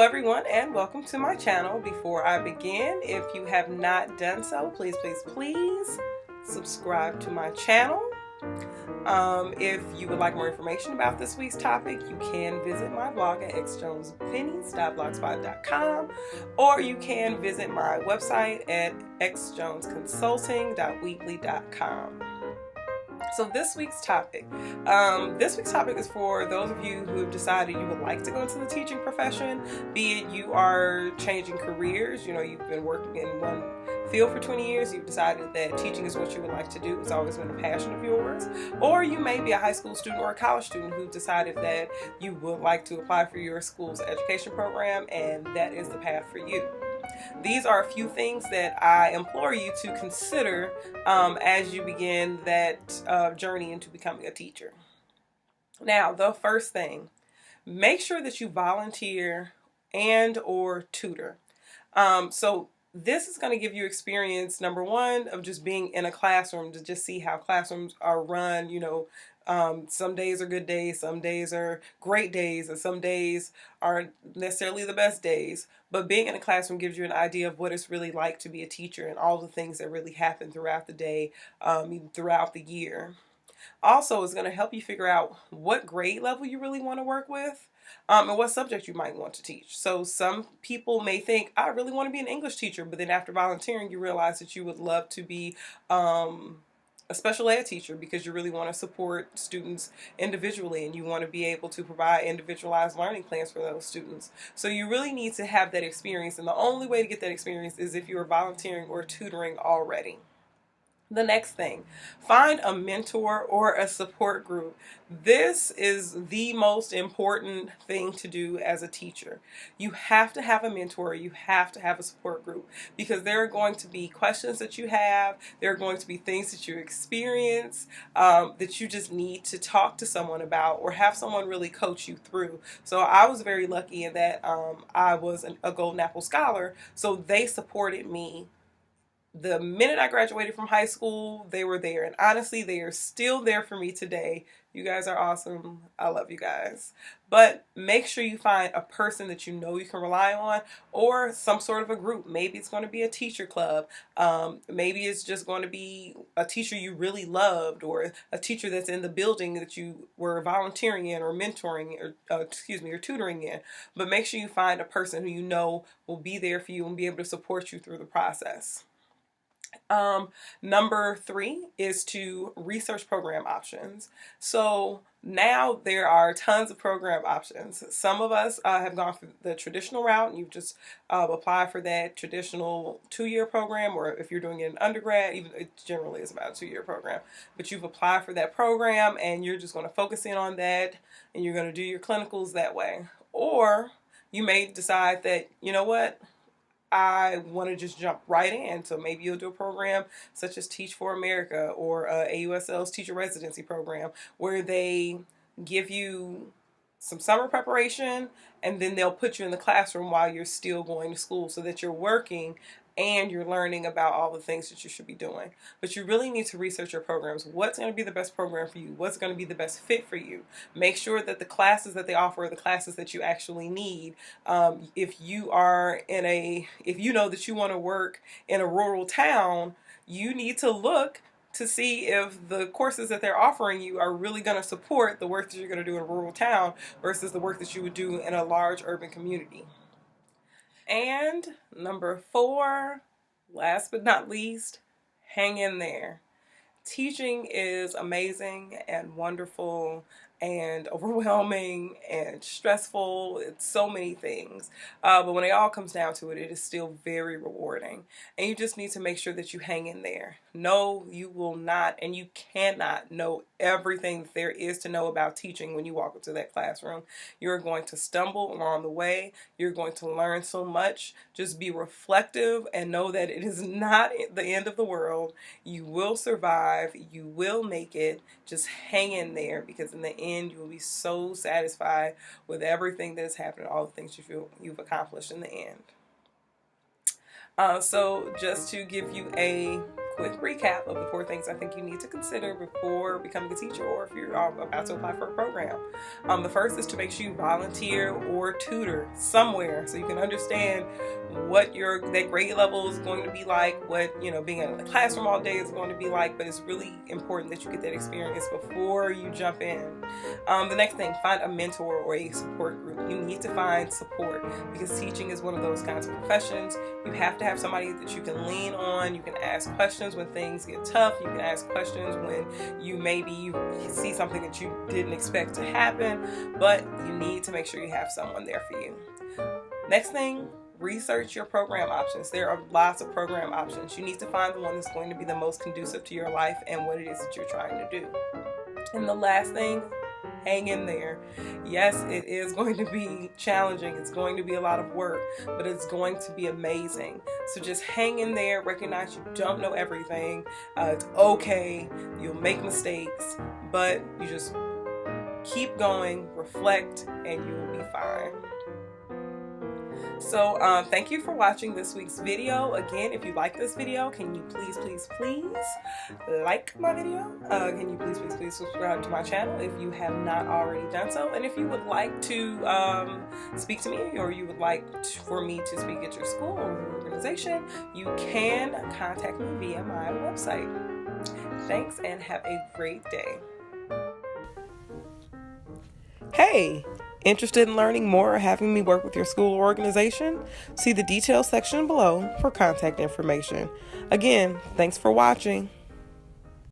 Hello everyone and welcome to my channel. Before I begin, if you have not done so, please subscribe to my channel. If you would like more information about this week's topic, you can visit my blog at xjonespennies.blogspot.com, or you can visit my website at xjonesconsulting.weebly.com. So this week's topic is for those of you who have decided you would like to go into the teaching profession, be it you are changing careers, you've been working in one field for 20 years, you've decided that teaching is what you would like to do, it's always been a passion of yours, or you may be a high school student or a college student who decided that you would like to apply for your school's education program and that is the path for you. These are a few things that I implore you to consider as you begin that journey into becoming a teacher. Now, the first thing, make sure that you volunteer and or tutor. So this is going to give you experience, number one, of just being in a classroom to just see how classrooms are run. Some days are good days, some days are great days, and some days aren't necessarily the best days. But being in a classroom gives you an idea of what it's really like to be a teacher and all the things that really happen throughout the day, throughout the year. Also, it's going to help you figure out what grade level you really want to work with. And what subject you might want to teach. So some people may think, I really want to be an English teacher, but then after volunteering, you realize that you would love to be a special ed teacher because you really want to support students individually and you want to be able to provide individualized learning plans for those students. So you really need to have that experience, and the only way to get that experience is if you are volunteering or tutoring already. The next thing, find a mentor or a support group. This is the most important thing to do as a teacher. You have to have a mentor, you have to have a support group, because there are going to be questions that you have, there are going to be things that you experience that you just need to talk to someone about or have someone really coach you through. So I was very lucky in that I was a Golden Apple Scholar, so they supported me. The minute I graduated from high school, they were there. And honestly, they are still there for me today. You guys are awesome. I love you guys. But make sure you find a person that you know you can rely on, or some sort of a group. Maybe it's going to be a teacher club. Maybe it's just going to be a teacher you really loved, or a teacher that's in the building that you were volunteering in or mentoring or tutoring in. But make sure you find a person who you know will be there for you and be able to support you through the process. Number 3 is to research program options. So now there are tons of program options. Some of us have gone for the traditional route and you've just applied for that traditional 2-year program, or if you're doing it in undergrad, even it generally is about a 2-year program, but you've applied for that program and you're just going to focus in on that and you're going to do your clinicals that way. Or you may decide that, you know what, I want to just jump right in. So maybe you'll do a program such as Teach for America or AUSL's teacher residency program, where they give you some summer preparation and then they'll put you in the classroom while you're still going to school, so that you're working and you're learning about all the things that you should be doing. But you really need to research your programs. What's going to be the best program for you? What's going to be the best fit for you? Make sure that the classes that they offer are the classes that you actually need. If you know that you want to work in a rural town, you need to look to see if the courses that they're offering you are really going to support the work that you're going to do in a rural town versus the work that you would do in a large urban community. And number 4, last but not least, hang in there. Teaching is amazing and wonderful and overwhelming and stressful. It's so many things. But when it all comes down to it, it is still very rewarding. And you just need to make sure that you hang in there. No, you will not and you cannot know everything that there is to know about teaching when you walk into that classroom. You're going to stumble along the way. You're going to learn so much. Just be reflective and know that it is not the end of the world. You will survive. You will make it. Just hang in there, because in the end you will be so satisfied with everything that has happened, all the things you've accomplished in the end. So just to give you a quick recap of the 4 things I think you need to consider before becoming a teacher, or if you're about to apply for a program. The first is to make sure you volunteer or tutor somewhere so you can understand what that grade level is going to be like, what being in the classroom all day is going to be like. But it's really important that you get that experience before you jump in. The next thing, find a mentor or a support group. You need to find support, because teaching is one of those kinds of professions. You have to have somebody that you can lean on. You can ask questions when things get tough. You can ask questions when you see something that you didn't expect to happen, but you need to make sure you have someone there for you. Next thing, research your program options. There are lots of program options. You need to find the one that's going to be the most conducive to your life and what it is that you're trying to do. And the last thing, hang in there. Yes, it is going to be challenging. It's going to be a lot of work, but it's going to be amazing. So just hang in there. Recognize you don't know everything. It's okay. You'll make mistakes, but you just keep going, reflect, and you will be fine. So thank you for watching this week's video. Again, if you like this video, can you please like my video? Can you please subscribe to my channel if you have not already done so? And if you would like to speak to me, or you would like for me to speak at your school or your organization, you can contact me via my website. Thanks, and have a great day. Hey! Interested in learning more or having me work with your school or organization? See the details section below for contact information. Again, thanks for watching.